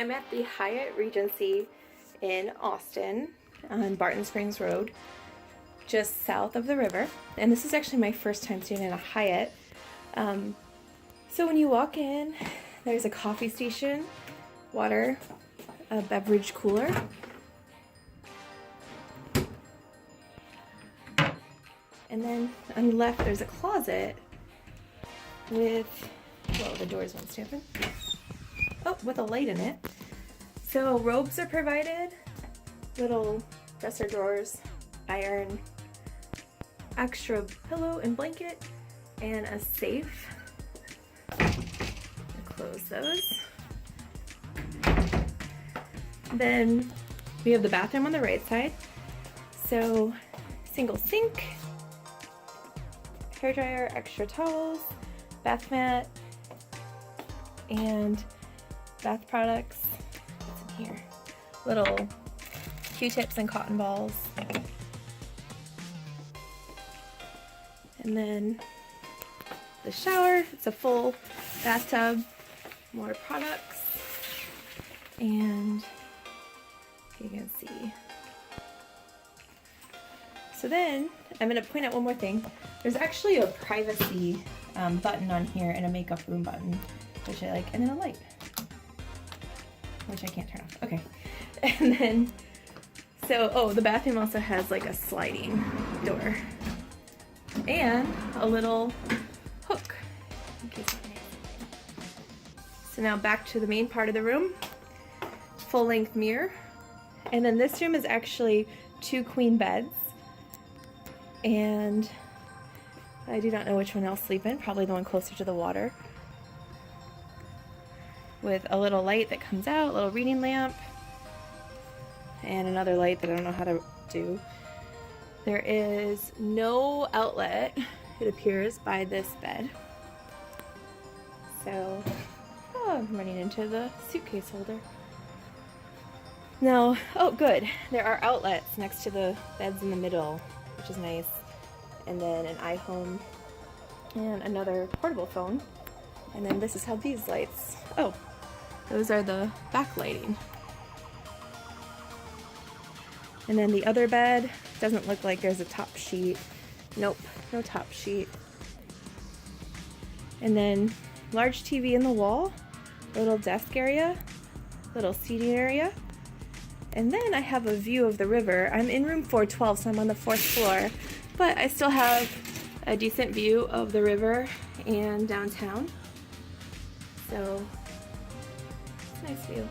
I'm at the Hyatt Regency in Austin on Barton Springs Road, just south of the river. And this is actually my first time staying in a Hyatt. So when you walk in, there's a coffee station, water, a beverage cooler, and then on the left there's a closet with, well, the doors won't stay open. Oh, with a light in it. So robes are provided, little dresser drawers, iron, extra pillow and blanket, and a safe. Close those. Then we have the bathroom on the right side. So single sink, hairdryer, extra towels, bath mat, and bath products. What's in here? Little Q-tips and cotton balls. And then the shower. It's a full bathtub, more products, and you can see. So then I'm going to point out one more thing. There's actually a privacy button on here and a makeup room button, which I like, and then a light, which I can't turn off. Okay. And then, so, oh, the bathroom also has like a sliding door and a little hook. In case so now back to the main part of the room. Full length mirror. And then this room is actually 2 queen beds. And I do not know which one I'll sleep in, probably the one closer to the water. With a little light that comes out, a little reading lamp, and another light that I don't know how to do. There is no outlet, it appears, by this bed. So, oh, I'm running into the suitcase holder. No, oh good, there are outlets next to the beds in the middle, which is nice. And then an iPhone and another portable phone. And then this is how these lights, oh, those are the backlighting. And then the other bed doesn't look like there's a top sheet. Nope, no top sheet. And then large TV in the wall, little desk area, little seating area. And then I have a view of the river. I'm in room 412, so I'm on the 4th floor, but I still have a decent view of the river and downtown. So, it's a nice view.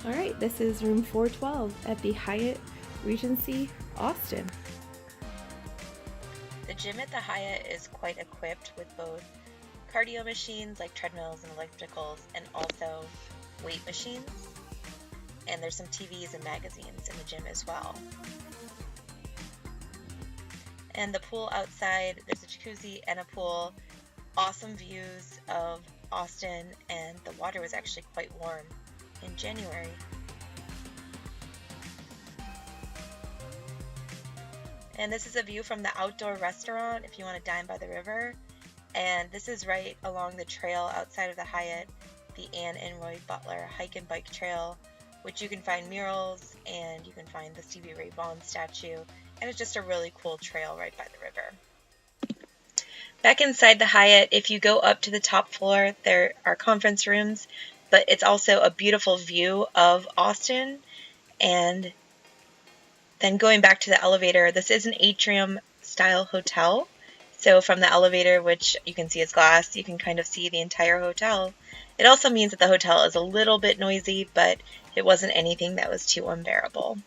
All right, this is room 412 at the Hyatt Regency Austin. The gym at the Hyatt is quite equipped with both cardio machines like treadmills and ellipticals, and also weight machines. And there's some TVs and magazines in the gym as well. And the pool outside, there's a jacuzzi and a pool. Awesome views of Austin, and the water was actually quite warm in January. And this is a view from the outdoor restaurant if you want to dine by the river. And this is right along the trail outside of the Hyatt, the Anne and Roy Butler hike and bike trail, which you can find murals and you can find the Stevie Ray Vaughan statue, and it's just a really cool trail right by the river. Back inside the Hyatt, if you go up to the top floor, there are conference rooms, but it's also a beautiful view of Austin. And then going back to the elevator, this is an atrium style hotel. So from the elevator, which you can see is glass, you can kind of see the entire hotel. It also means that the hotel is a little bit noisy, but it wasn't anything that was too unbearable.